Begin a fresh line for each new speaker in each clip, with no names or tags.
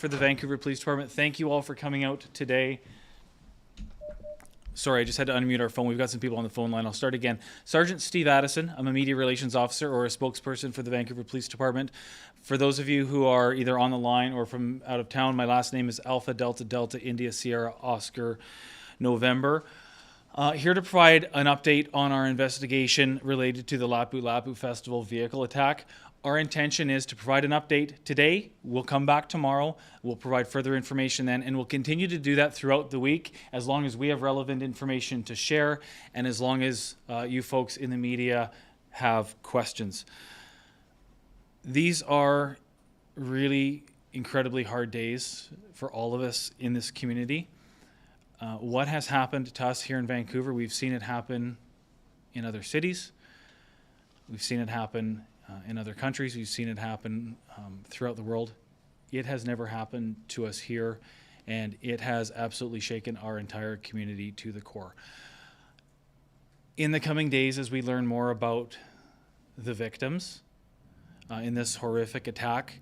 for the Vancouver Police Department. Thank you all for coming out today. Sorry, I just had to unmute our phone. We've got some people on the phone line. I'll start again. Sergeant Steve Addison. I'm a media relations officer or a spokesperson for the Vancouver Police Department. For those of you who are either on the line or from out of town, my last name is Alpha Delta Delta India Sierra Oscar November. Here to provide an update on our investigation related to the Lapu Lapu Festival vehicle attack. Our intention is to provide an update today. We'll come back tomorrow. We'll provide further information then, and we'll continue to do that throughout the week as long as we have relevant information to share and as long as you folks in the media have questions. These are really incredibly hard days for all of us in this community. What has happened to us here in Vancouver, we've seen it happen in other cities. We've seen it happen in other countries. We've seen it happen throughout the world. It has never happened to us here, and it has absolutely shaken our entire community to the core. In the coming days, as we learn more about the victims in this horrific attack,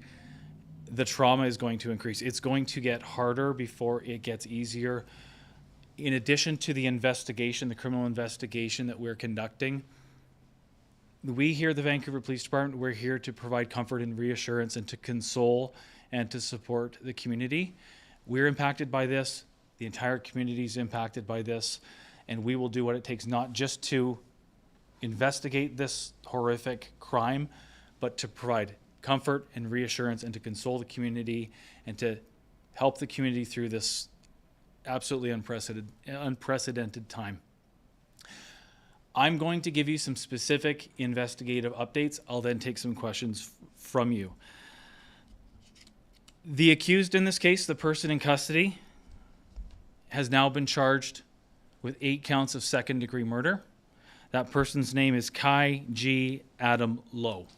the trauma is going to increase. It's going to get harder before it gets easier. In addition to the investigation, the criminal investigation that we're conducting, we here at the Vancouver Police Department, we're here to provide comfort and reassurance and to console and to support the community. We're impacted by this. The entire community is impacted by this. And we will do what it takes not just to investigate this horrific crime, but to provide comfort and reassurance and to console the community and to help the community through this absolutely unprecedented time. I'm going to give you some specific investigative updates. I'll then take some questions from you. The accused in this case, the person in custody, has now been charged with 8 counts of second-degree murder. That person's name is Kai G. Adam Lowe.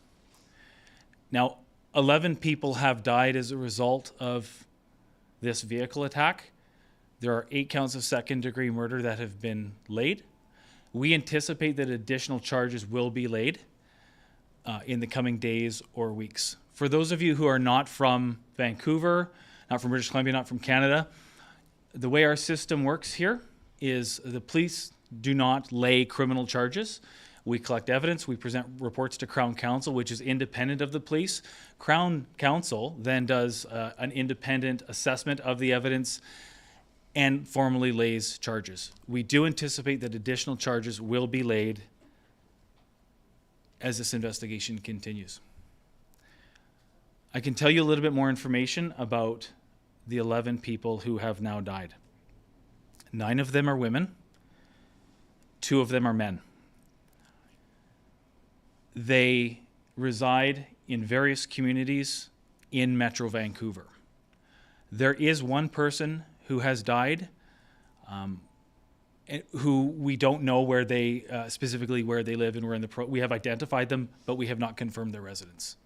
Now, 11 people have died as a result of this vehicle attack. There are 8 counts of second-degree murder that have been laid. We anticipate that additional charges will be laid in the coming days or weeks. For those of you who are not from Vancouver, not from British Columbia, not from Canada, the way our system works here is the police do not lay criminal charges. We collect evidence, we present reports to Crown Counsel, which is independent of the police. Crown Counsel then does an independent assessment of the evidence and formally lays charges. We do anticipate that additional charges will be laid as this investigation continues. I can tell you a little bit more information about the 11 people who have now died. 9 of them are women, 2 of them are men. They reside in various communities in Metro Vancouver. There is one person who has died, who we don't know where they specifically where they live, and we're in the we have identified them, but we have not confirmed their residence.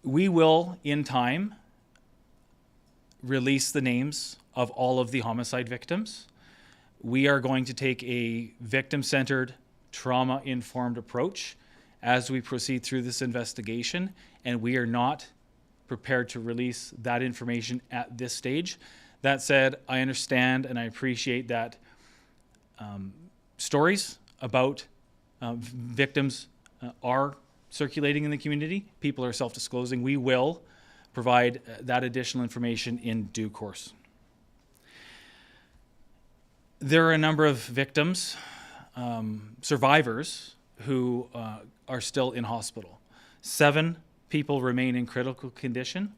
We will, in time, release the names of all of the homicide victims. We are going to take a victim-centered, trauma-informed approach as we proceed through this investigation, and we are not prepared to release that information at this stage. That said, I understand and I appreciate that stories about victims are circulating in the community. People are self-disclosing. We will provide that additional information in due course. There are a number of victims, survivors, who are still in hospital. 7 people remain in critical condition.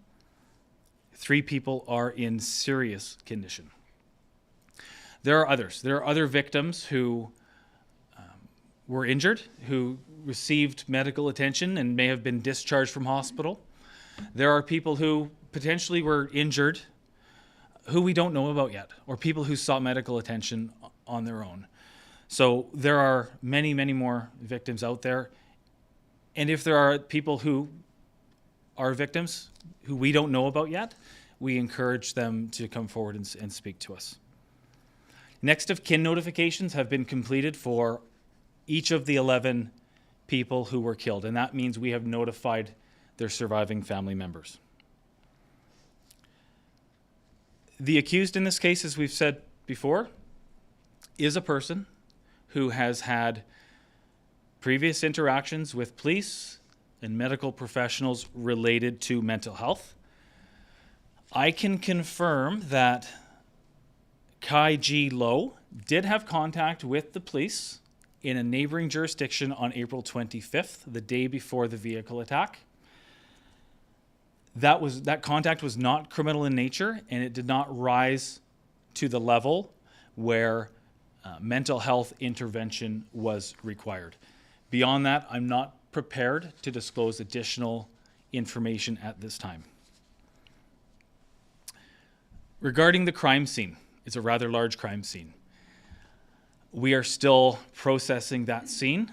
3 people are in serious condition. There are others. There are other victims who were injured, who received medical attention and may have been discharged from hospital. There are people who potentially were injured who we don't know about yet, or people who sought medical attention on their own. So there are many, many more victims out there. And if there are people who are victims who we don't know about yet, we encourage them to come forward and speak to us. Next of kin notifications have been completed for each of the 11 people who were killed, and that means we have notified their surviving family members. The accused in this case, as we've said before, is a person who has had previous interactions with police and medical professionals related to mental health. I can confirm that Kai G. Low did have contact with the police in a neighboring jurisdiction on April 25th, the day before the vehicle attack. That contact was not criminal in nature, and it did not rise to the level where mental health intervention was required. Beyond that, I'm not prepared to disclose additional information at this time. Regarding the crime scene, it's a rather large crime scene. We are still processing that scene.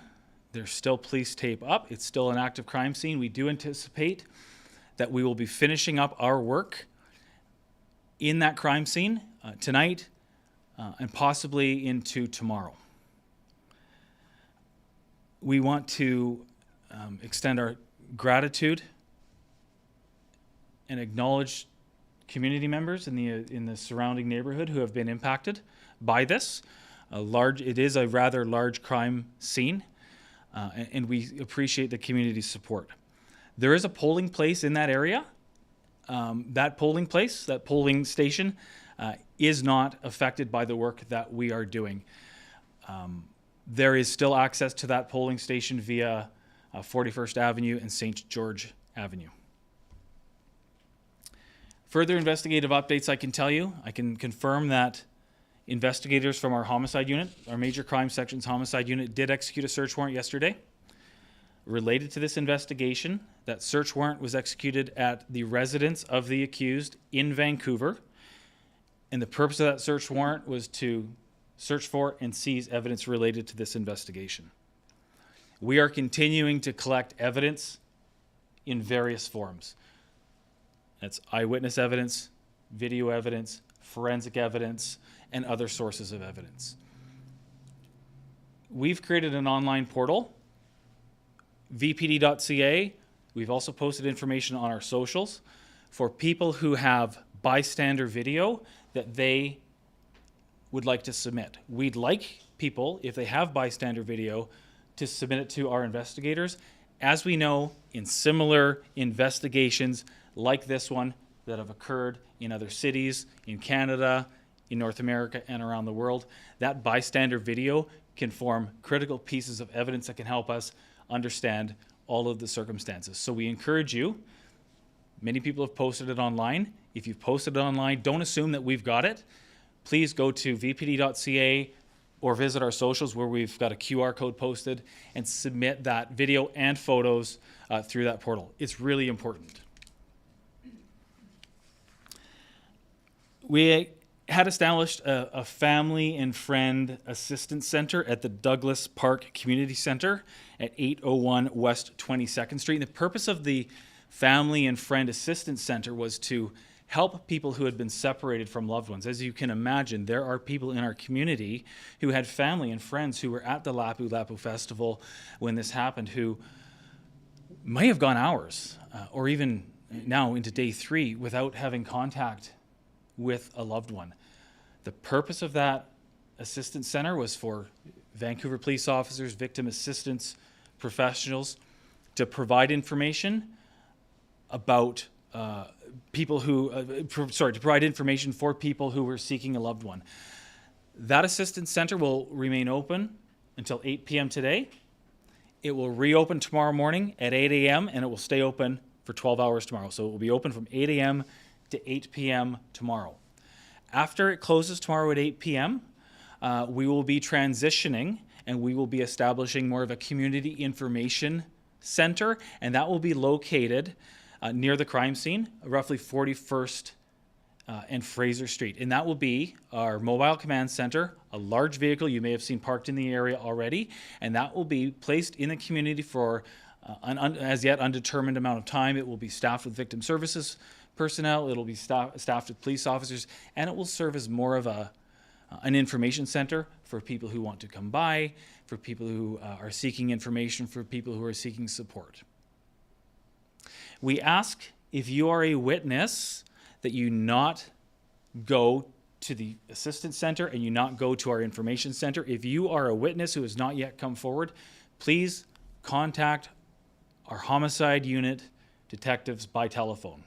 There's still police tape up. It's still an active crime scene. We do anticipate that we will be finishing up our work in that crime scene tonight and possibly into tomorrow. We want to extend our gratitude and acknowledge community members in the surrounding neighborhood who have been impacted by this. It is a rather large crime scene, and we appreciate the community's support. There is a polling place in that area. That polling station, is not affected by the work that we are doing. There is still access to that polling station via 41st Avenue and St. George Avenue. Further investigative updates I can tell you. I can confirm that investigators from our homicide unit, our major crime section's homicide unit, did execute a search warrant yesterday related to this investigation. That search warrant was executed at the residence of the accused in Vancouver. And the purpose of that search warrant was to search for and seize evidence related to this investigation. We are continuing to collect evidence in various forms. That's eyewitness evidence, video evidence, forensic evidence, and other sources of evidence. We've created an online portal, vpd.ca. We've also posted information on our socials for people who have bystander video that they would like to submit. We'd like people, if they have bystander video, to submit it to our investigators. As we know, in similar investigations like this one that have occurred in other cities, in Canada, in North America, and around the world, that bystander video can form critical pieces of evidence that can help us understand all of the circumstances. So we encourage you, many people have posted it online. If you've posted it online, don't assume that we've got it. Please go to vpd.ca or visit our socials where we've got a QR code posted and submit that video and photos through that portal. It's really important. We had established a family and friend assistance center at the Douglas Park Community Center at 801 West 22nd Street. And the purpose of the family and friend assistance center was to help people who had been separated from loved ones. As you can imagine, there are people in our community who had family and friends who were at the Lapu Lapu Festival when this happened, who may have gone hours or even now into day 3 without having contact with a loved one. The purpose of that assistance center was for Vancouver police officers, victim assistance professionals to provide information about to provide information for people who were seeking a loved one. That assistance center will remain open until 8 p.m. today. It will reopen tomorrow morning at 8 a.m. and it will stay open for 12 hours tomorrow. So it will be open from 8 a.m. to 8 p.m. tomorrow. After it closes tomorrow at 8 p.m., we will be transitioning and we will be establishing more of a community information center, and that will be located near the crime scene, roughly 41st and Fraser Street. And that will be our mobile command center, a large vehicle you may have seen parked in the area already, and that will be placed in the community for an as yet undetermined amount of time. It will be staffed with victim services personnel, it'll be staffed with police officers, and it will serve as more of an information center for people who want to come by, for people who are seeking information, for people who are seeking support. We ask, if you are a witness, that you not go to the assistance center and you not go to our information center. If you are a witness who has not yet come forward, please contact our homicide unit detectives by telephone.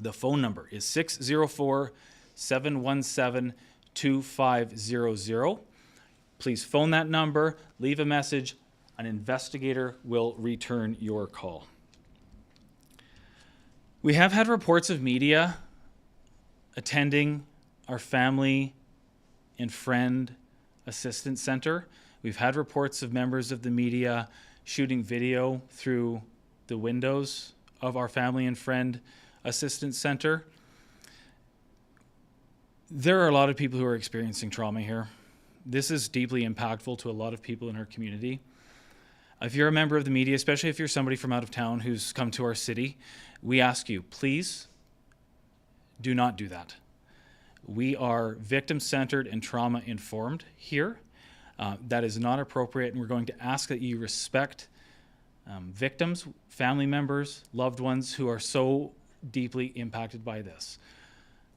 The phone number is 604-717-2500. Please phone that number, leave a message. An investigator will return your call. We have had reports of media attending our family and friend assistance center. We've had reports of members of the media shooting video through the windows of our family and friend assistance center. There are a lot of people who are experiencing trauma here. This is deeply impactful to a lot of people in our community. If you're a member of the media, especially if you're somebody from out of town who's come to our city, we ask you, please do not do that. We are victim-centered and trauma-informed here. That is not appropriate, and we're going to ask that you respect victims, family members, loved ones who are so deeply impacted by this.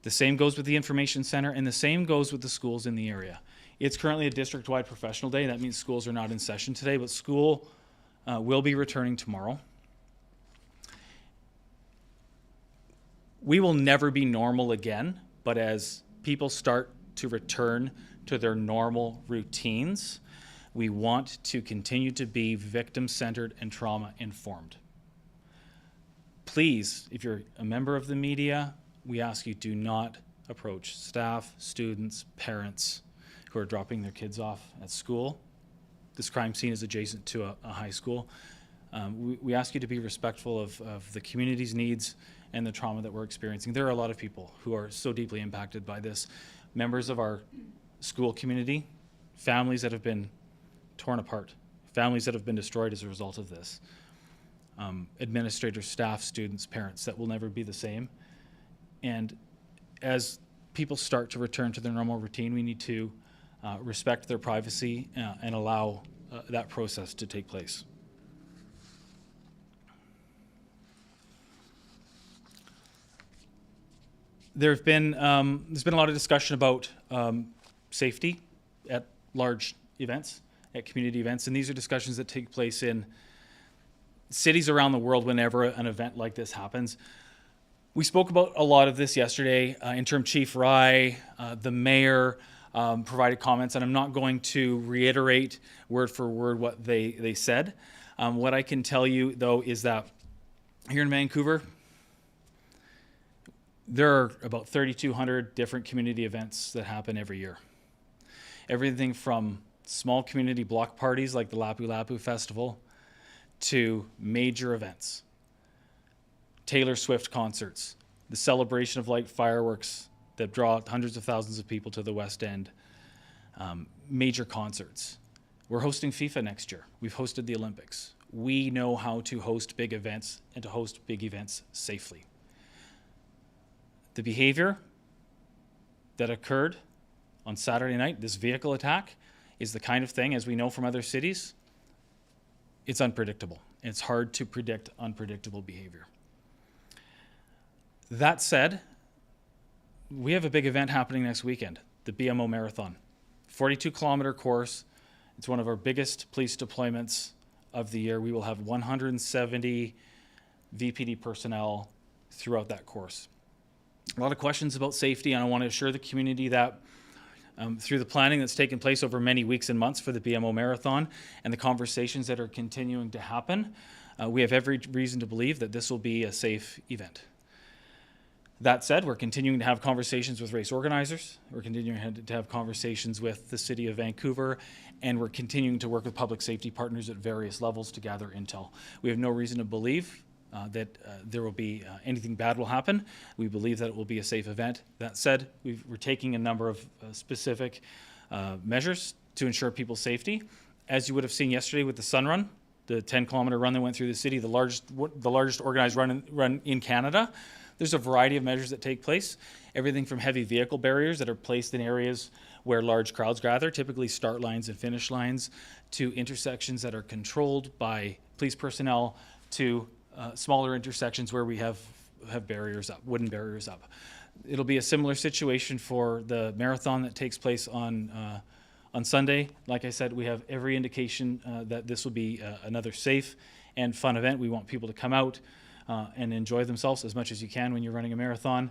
The same goes with the information center, and the same goes with the schools in the area. It's currently a district-wide professional day. That means schools are not in session today, but school will be returning tomorrow. We will never be normal again, but as people start to return to their normal routines, we want to continue to be victim-centered and trauma-informed. Please, if you're a member of the media, we ask you do not approach staff, students, parents who are dropping their kids off at school. This crime scene is adjacent to a high school. We ask you to be respectful of the community's needs and the trauma that we're experiencing. There are a lot of people who are so deeply impacted by this. Members of our school community, families that have been torn apart, families that have been destroyed as a result of this. Administrators, staff, students, parents, that will never be the same. And as people start to return to their normal routine, we need to respect their privacy and allow that process to take place. There's been a lot of discussion about safety at large events, at community events, and these are discussions that take place in cities around the world whenever an event like this happens. We spoke about a lot of this yesterday. Interim Chief Rye, the mayor provided comments, and I'm not going to reiterate word for word what they said. What I can tell you, though, is that here in Vancouver, there are about 3,200 different community events that happen every year. Everything from small community block parties like the Lapu Lapu Festival to major events. Taylor Swift concerts, the celebration of light fireworks that draw hundreds of thousands of people to the West End, major concerts. We're hosting FIFA next year. We've hosted the Olympics. We know how to host big events and to host big events safely. The behavior that occurred on Saturday night, this vehicle attack, is the kind of thing, as we know from other cities, it's unpredictable. It's hard to predict unpredictable behavior. That said, we have a big event happening next weekend, the BMO Marathon. 42-kilometer course. It's one of our biggest police deployments of the year. We will have 170 VPD personnel throughout that course. A lot of questions about safety, and I want to assure the community that through the planning that's taken place over many weeks and months for the BMO Marathon and the conversations that are continuing to happen, we have every reason to believe that this will be a safe event. That said, we're continuing to have conversations with race organizers, we're continuing to have conversations with the City of Vancouver, and we're continuing to work with public safety partners at various levels to gather intel. We have no reason to believe that there will be anything bad will happen. We believe that it will be a safe event. That said, we're taking a number of specific measures to ensure people's safety. As you would have seen yesterday with the Sun Run, the 10-kilometer run that went through the city, the largest organized run in Canada, there's a variety of measures that take place. Everything from heavy vehicle barriers that are placed in areas where large crowds gather, typically start lines and finish lines, to intersections that are controlled by police personnel, to smaller intersections where we have barriers up, wooden barriers up. It'll be a similar situation for the marathon that takes place on Sunday. Like I said, we have every indication that this will be another safe and fun event. We want people to come out and enjoy themselves as much as you can when you're running a marathon,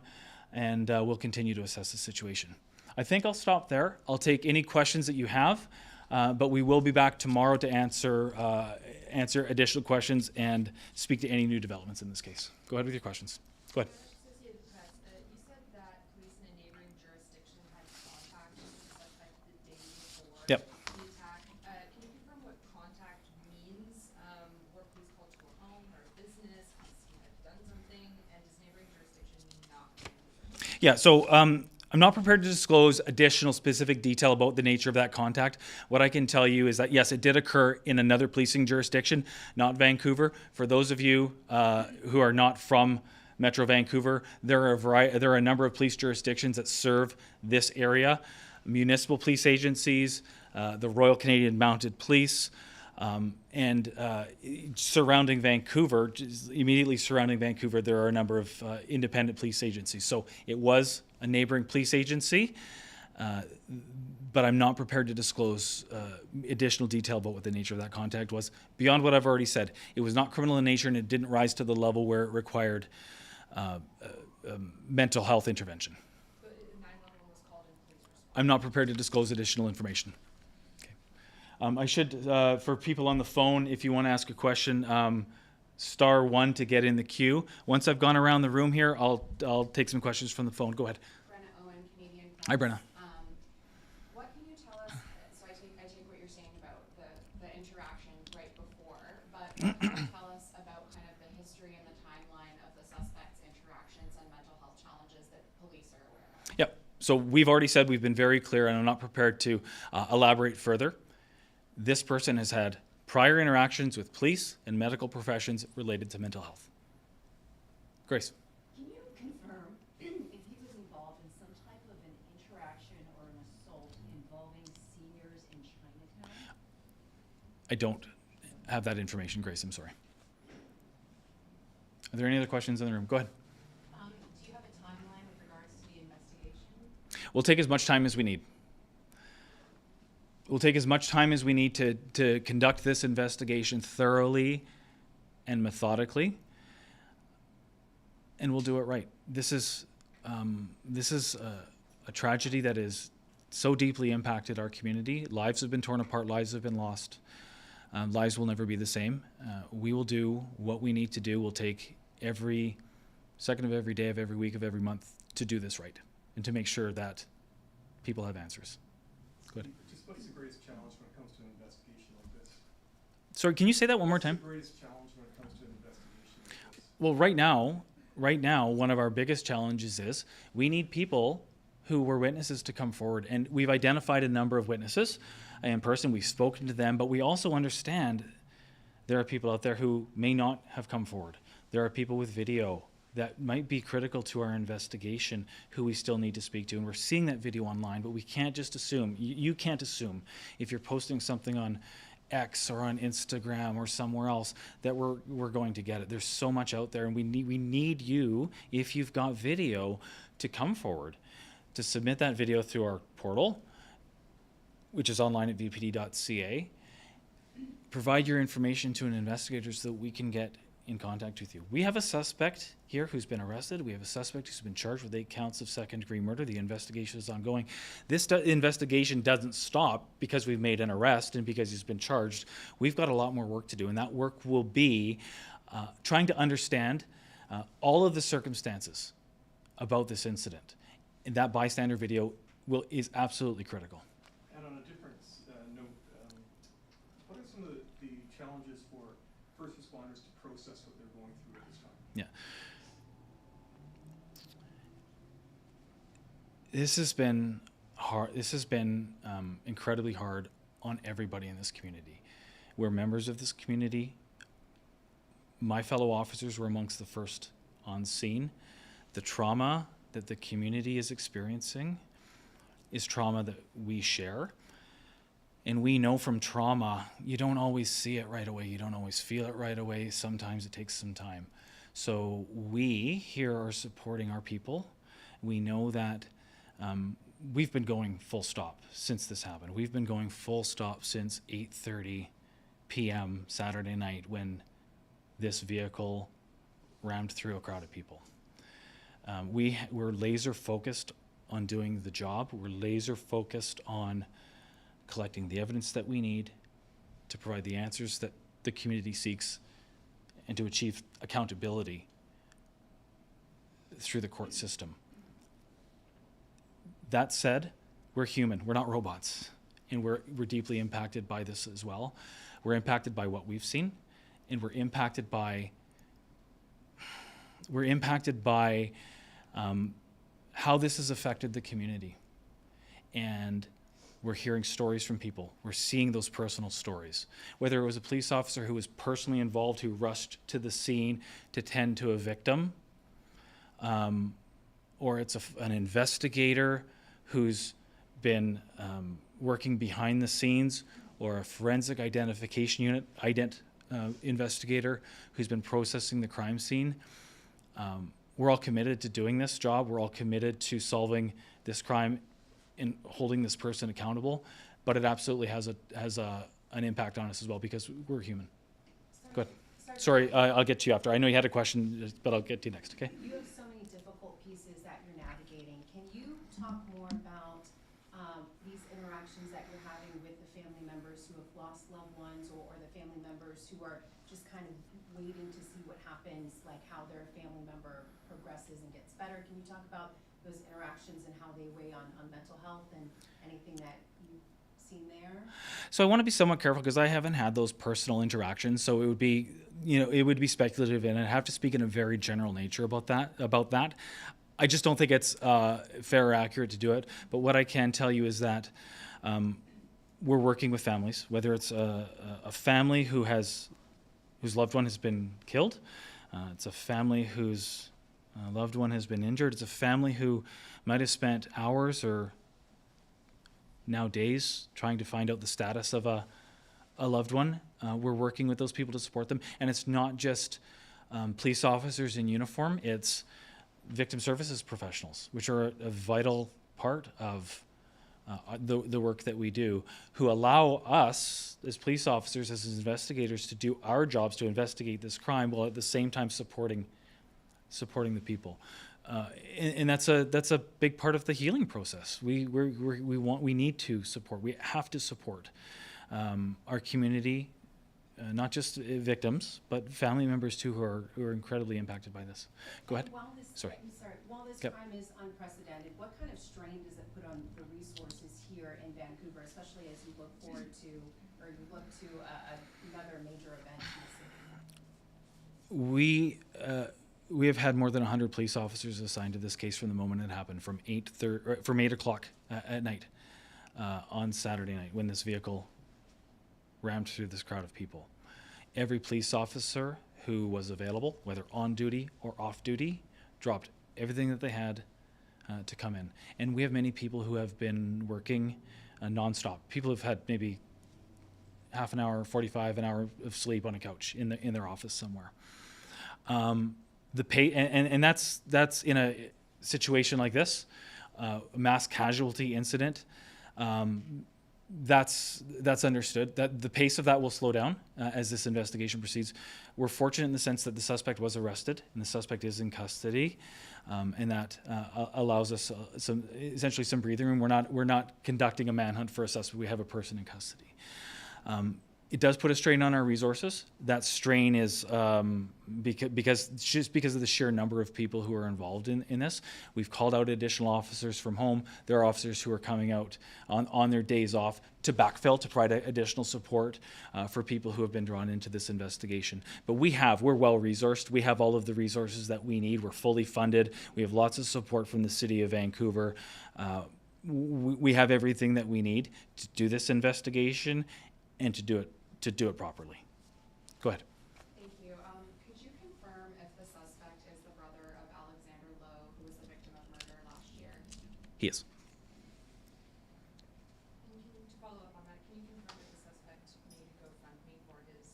and we'll continue to assess the situation. I think I'll stop there. I'll take any questions that you have, but we will be back tomorrow to answer additional questions and speak to any new developments in this case. Go ahead with your questions. Go ahead.
Associated Press, you said that police in a neighboring jurisdiction had contacted the suspect the day before
Yep.
the attack. Can you confirm what contact means? Were police called to a home or a business because he had done something? And does neighboring jurisdiction not Vancouver?
Yeah, so I'm not prepared to disclose additional specific detail about the nature of that contact. What I can tell you is that, yes, it did occur in another policing jurisdiction, not Vancouver. For those of you who are not from Metro Vancouver, there are a number of police jurisdictions that serve this area. Municipal police agencies, the Royal Canadian Mounted Police, and surrounding Vancouver, immediately surrounding Vancouver, there are a number of independent police agencies. So it was a neighboring police agency, but I'm not prepared to disclose additional detail about what the nature of that contact was. Beyond what I've already said, it was not criminal in nature and it didn't rise to the level where it required mental health intervention.
But 911 was called in police response.
I'm not prepared to disclose additional information. I should, for people on the phone, if you want to ask a question, *1 to get in the queue. Once I've gone around the room here, I'll take some questions from the phone. Go ahead.
Brenna Owen, Canadian Press.
Hi, Brenna.
What can you tell us? So I take what you're saying about the interaction right before, but what can you tell us about kind of the history and the timeline of the suspect's interactions and mental health challenges that police are aware of?
Yep. So we've already said we've been very clear, and I'm not prepared to elaborate further. This person has had prior interactions with police and medical professions related to mental health. Grace.
Can you confirm if he was involved in some type of an interaction or an assault involving seniors in Chinatown?
I don't have that information, Grace. I'm sorry. Are there any other questions in the room? Go ahead.
Do you have a timeline with regards to the investigation?
We'll take as much time as we need. We'll take as much time as we need to conduct this investigation thoroughly and methodically, and we'll do it right. This is a tragedy that has so deeply impacted our community. Lives have been torn apart. Lives have been lost. Lives will never be the same. We will do what we need to do. We'll take every second of every day of every week of every month to do this right and to make sure that people have answers. Good.
What's the greatest challenge when it comes to an investigation like this?
Sorry, can you say that one more time?
What's the greatest challenge when it comes to an investigation like this?
Well, right now, one of our biggest challenges is we need people who were witnesses to come forward. And we've identified a number of witnesses in person. We've spoken to them, but we also understand there are people out there who may not have come forward. There are people with video that might be critical to our investigation who we still need to speak to. And we're seeing that video online, but we can't just assume. You can't assume if you're posting something on X or on Instagram or somewhere else that we're going to get it. There's so much out there, and we need you, if you've got video, to come forward, to submit that video through our portal, which is online at vpd.ca. Provide your information to an investigator so that we can get in contact with you. We have a suspect here who's been arrested. We have a suspect who's been charged with 8 counts of second-degree murder. The investigation is ongoing. This investigation doesn't stop because we've made an arrest and because he's been charged. We've got a lot more work to do, and that work will be trying to understand all of the circumstances about this incident. And that bystander video is absolutely critical.
And on a different note, what are some of the challenges for first responders to process what they're going through at this time?
Yeah. This has been hard. This has been incredibly hard on everybody in this community. We're members of this community. My fellow officers were amongst the first on scene. The trauma that the community is experiencing is trauma that we share. And we know from trauma, you don't always see it right away. You don't always feel it right away. Sometimes it takes some time. So we here are supporting our people We know that we've been going full stop since this happened. We've been going full stop since 8:30 p.m. Saturday night when this vehicle rammed through a crowd of people. We're laser focused on doing the job. We're laser focused on collecting the evidence that we need to provide the answers that the community seeks and to achieve accountability through the court system. That said, we're human, we're not robots, and we're deeply impacted by this as well. We're impacted by what we've seen, and we're impacted by how this has affected the community. And we're hearing stories from people. We're seeing those personal stories. Whether it was a police officer who was personally involved, who rushed to the scene to tend to a victim, or it's an investigator who's been working behind the scenes, or a forensic identification unit investigator who's been processing the crime scene. We're all committed to doing this job. We're all committed to solving this crime and holding this person accountable, but it absolutely has an impact on us as well because we're human. Go ahead. Sorry, I'll get to you after. I know you had a question, but I'll get to you next, okay?
You have so many difficult pieces that you're navigating. Can you talk more about these interactions that you're having with the family members who have lost loved ones, or the family members who are just kind of waiting to see what happens, like how their family member progresses and gets better? Can you talk about those interactions and how they weigh on mental health and anything that you've seen there?
So I want to be somewhat careful because I haven't had those personal interactions. So it would be, speculative, and I'd have to speak in a very general nature about that. I just don't think it's fair or accurate to do it. But what I can tell you is that we're working with families, whether it's a family whose loved one has been killed, it's a family whose loved one has been injured, it's a family who might have spent hours or now days trying to find out the status of a loved one. We're working with those people to support them. And it's not just police officers in uniform, it's victim services professionals, which are a vital part of the work that we do, who allow us as police officers, as investigators, to do our jobs to investigate this crime while at the same time supporting the people. And that's a big part of the healing process. We need to support. We have to support our community, not just victims, but family members too, who are incredibly impacted by this. Go ahead.
While this
Yep.
crime is unprecedented, what kind of strain does it put on the resources here in Vancouver, especially as you look forward to, or you look to another major event in the city?
We have had more than 100 police officers assigned to this case from the moment it happened, from 8 o'clock at night on Saturday night when this vehicle rammed through this crowd of people. Every police officer who was available, whether on duty or off duty, dropped everything that they had to come in. And we have many people who have been working nonstop. People have had maybe half an hour, 45 an hour of sleep on a couch in their office somewhere. That's in a situation like this, a mass casualty incident. That's understood. That the pace of that will slow down as this investigation proceeds. We're fortunate in the sense that the suspect was arrested and the suspect is in custody, and that allows us essentially some breathing room. We're not conducting a manhunt for a suspect. We have a person in custody. It does put a strain on our resources. That strain is because of the sheer number of people who are involved in this. We've called out additional officers from home. There are officers who are coming out on their days off to backfill, to provide additional support for people who have been drawn into this investigation. But we're well resourced. We have all of the resources that we need. We're fully funded. We have lots of support from the City of Vancouver. We have everything that we need to do this investigation and to do it properly. Go ahead.
Thank you. Could you confirm if the suspect is the brother of Alexander Lowe, who was the victim of murder last year?
He is.
To follow up on that, can you confirm if the suspect made a GoFundMe for his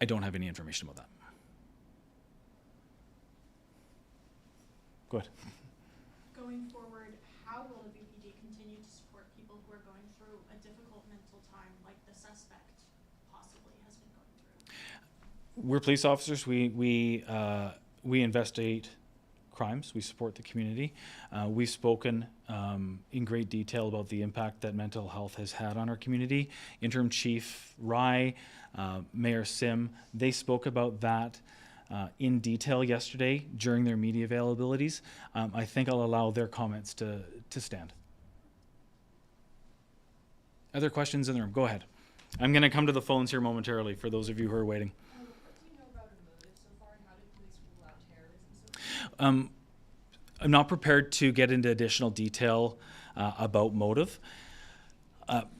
I don't have any information about that. Go ahead.
Going forward, how will the VPD continue to support people who are going through a difficult mental time like the suspect possibly has been going through?
We're police officers. We investigate crimes. We support the community. We've spoken in great detail about the impact that mental health has had on our community. Interim Chief Rye, Mayor Sim, they spoke about that in detail yesterday during their media availabilities. I think I'll allow their comments to stand. Other questions in the room? Go ahead. I'm going to come to the phones here momentarily for those of you who are waiting.
What do you know about her motive so far, and how did police rule out terrorism so far?
I'm not prepared to get into additional detail about motive.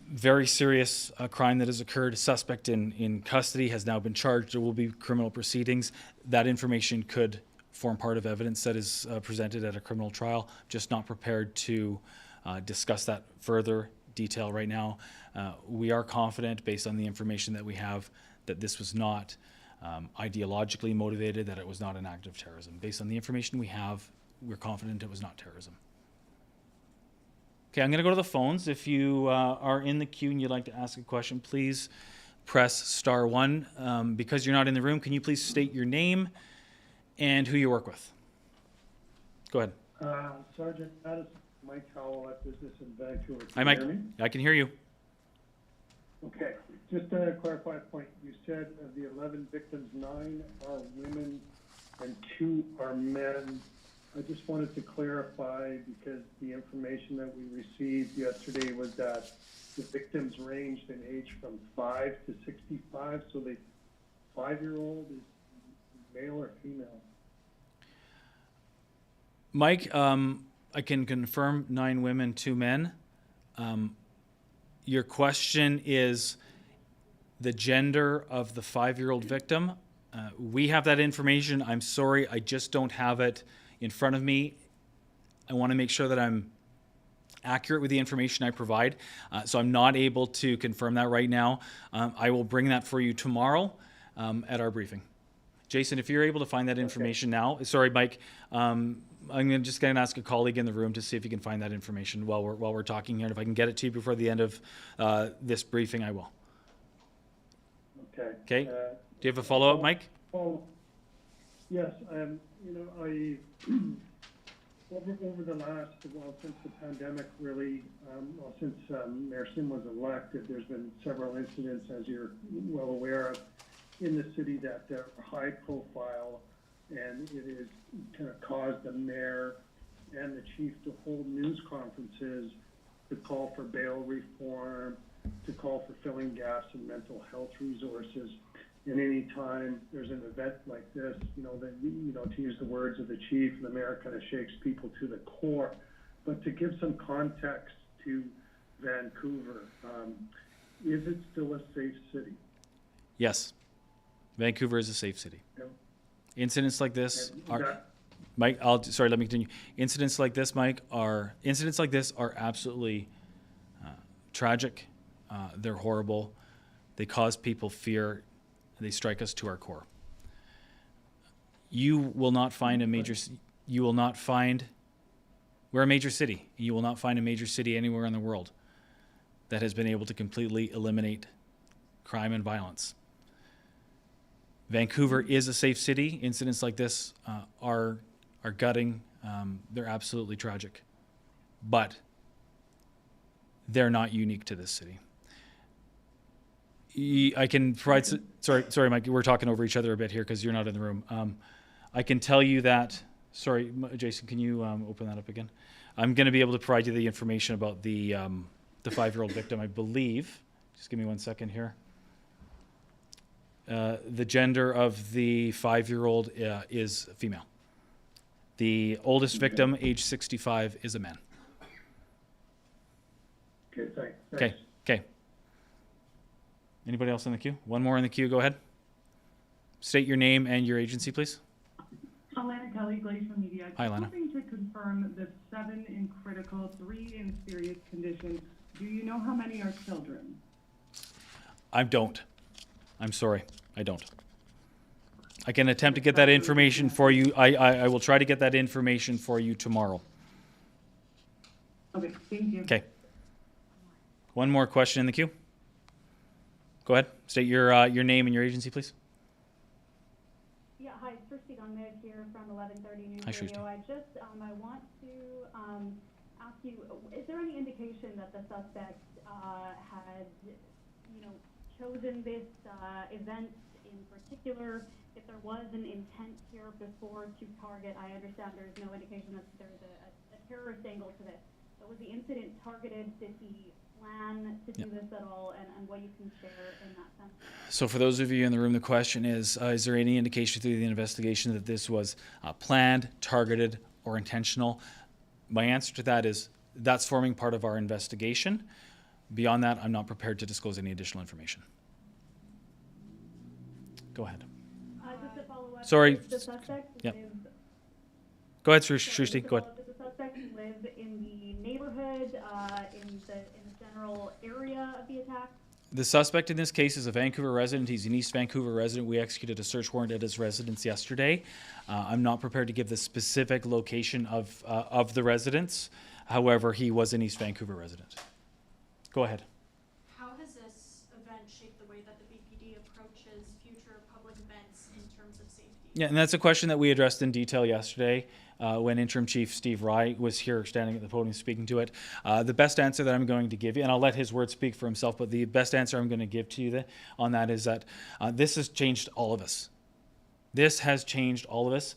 Very serious crime that has occurred. A suspect in custody has now been charged. There will be criminal proceedings. That information could form part of evidence that is presented at a criminal trial. Just not prepared to discuss that further detail right now. We are confident, based on the information that we have, that this was not ideologically motivated, that it was not an act of terrorism. Based on the information we have, we're confident it was not terrorism. Okay, I'm going to go to the phones. If you are in the queue and you'd like to ask a question, please press star one. Because you're not in the room, can you please state your name and who you work with? Go ahead.
Sergeant Addison, Mike Howell at Business in Vancouver.
Hi, Mike. I can hear you.
Okay, just to clarify a point, you said of the 11 victims, 9 are women and 2 are men. I just wanted to clarify, because the information that we received yesterday was that the victims ranged in age from 5 to 65, so the 5-year-old is male or female?
Mike, I can confirm 9 women, 2 men. Your question is the gender of the 5-year-old victim. We have that information. I'm sorry, I just don't have it in front of me. I want to make sure that I'm accurate with the information I provide. So I'm not able to confirm that right now. I will bring that for you tomorrow at our briefing. Jason, if you're able to find that information now, sorry, Mike, I'm just going to ask a colleague in the room to see if you can find that information while we're talking here. And if I can get it to you before the end of this briefing, I will.
Okay.
Okay. Do you have a follow-up, Mike?
Oh, yes. I over the last, since the pandemic, really, since Mayor Sim was elected, there's been several incidents, as you're well aware of, in the city that are high profile, and it has kind of caused the mayor and the chief to hold news conferences to call for bail reform, to call for filling gaps in mental health resources. And any time there's an event like this, to use the words of the chief, the mayor kind of shakes people to the core. But to give some context to Vancouver, is it still a safe city?
Yes. Vancouver is a safe city.
Yeah.
Incidents like this are, Mike, let me continue. Incidents like this, Mike, are absolutely tragic. They're horrible. They cause people fear. They strike us to our core. You will not find we're a major city. You will not find a major city anywhere in the world that has been able to completely eliminate crime and violence. Vancouver is a safe city. Incidents like this are gutting. They're absolutely tragic. But they're not unique to this city. I can provide. Sorry, Mike. We're talking over each other a bit here because you're not in the room. I can tell you that. Sorry, Jason. Can you open that up again? I'm going to be able to provide you the information about the 5-year-old victim. I believe. Just give me 1 second here. The gender of the 5-year-old is female. The oldest victim, age 65, is a man.
Okay, thanks.
Okay. Anybody else in the queue? One more in the queue. Go ahead. State your name and your agency, please.
Alana Kelly, Glacier Media.
Hi, Alana.
Hoping to confirm the 7 in critical, 3 in serious condition. Do you know how many are children?
I don't. I'm sorry. I don't. I can attempt to get that information for you. I will try to get that information for you tomorrow.
Okay, thank you.
Okay. One more question in the queue. Go ahead. State your name and your agency, please.
Yeah, hi, it's Christy Gomez here from 1130 News
Hi,
Radio.
Shristi.
I just, I want to ask you, is there any indication that the suspect had, chosen this event in particular? If there was an intent here before to target, I understand there's no indication that there's a terrorist angle to this. But was the incident targeted? Did he plan to do this at all? And what you can share in that sense?
So for those of you in the room, the question is there any indication through the investigation that this was planned, targeted, or intentional? My answer to that is that's forming part of our investigation. Beyond that, I'm not prepared to disclose any additional information. Go ahead.
Just to follow up,
Sorry.
does the suspect
Yep.
live?
Go ahead,
Sorry,
Shristi.
just to
Go
follow
ahead.
up, does the suspect live in the neighborhood, in the general area of the attack?
The suspect in this case is a Vancouver resident. He's an East Vancouver resident. We executed a search warrant at his residence yesterday. I'm not prepared to give the specific location of the residence. However, he was an East Vancouver resident. Go ahead.
How has this event shaped the way that the BPD approaches future public events in terms of safety?
Yeah, and that's a question that we addressed in detail yesterday when Interim Chief Steve Rye was here standing at the podium speaking to it. The best answer that I'm going to give you, and I'll let his words speak for himself, but the best answer I'm going to give to you on that is that this has changed all of us. This has changed all of us.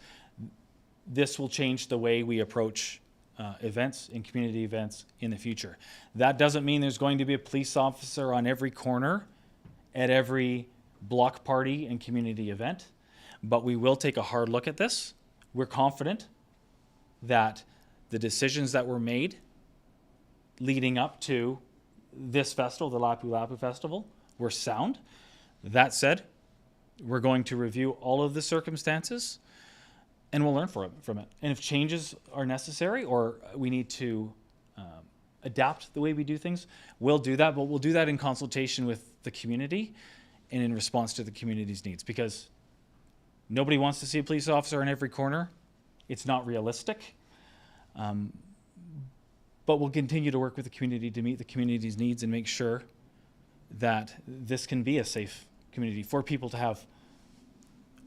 This will change the way we approach events and community events in the future. That doesn't mean there's going to be a police officer on every corner at every block party and community event, but we will take a hard look at this. We're confident that the decisions that were made leading up to this festival, the Lapu Lapu Festival, were sound. That said, we're going to review all of the circumstances and we'll learn from it. And if changes are necessary or we need to adapt the way we do things, we'll do that, but we'll do that in consultation with the community and in response to the community's needs, because nobody wants to see a police officer in every corner. It's not realistic. But we'll continue to work with the community to meet the community's needs and make sure that this can be a safe community for people to have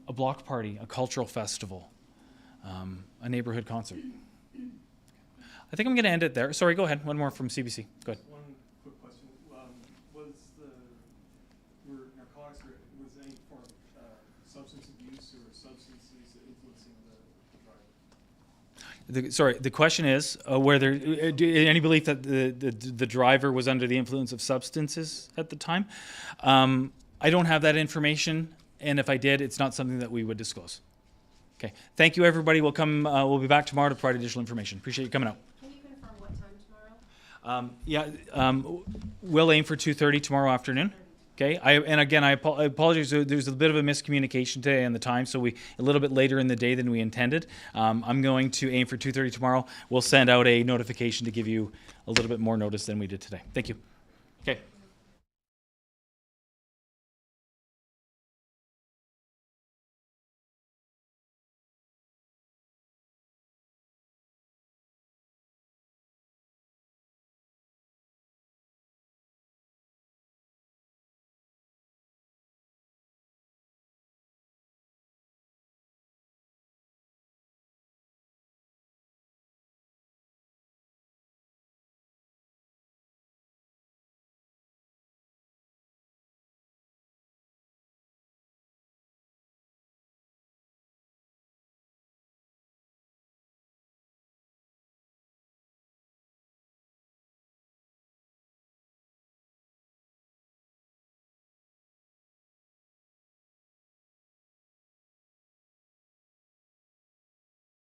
a block party, a cultural festival, a neighborhood concert. I think I'm going to end it there. Sorry, go ahead. One more from CBC. Go ahead.
One quick question. Were narcotics, or was any form of substance abuse or substances influencing the driver?
The question is whether any belief that the driver was under the influence of substances at the time. I don't have that information, and if I did, it's not something that we would disclose. Okay. Thank you, everybody. We'll be back tomorrow to provide additional information. Appreciate you coming out.
Can you confirm what time tomorrow?
We'll aim for 2:30 tomorrow afternoon. Okay. I apologize. There's a bit of a miscommunication today on the time, so a little bit later in the day than we intended. I'm going to aim for 2:30 tomorrow. We'll send out a notification to give you a little bit more notice than we did today. Thank you. Okay.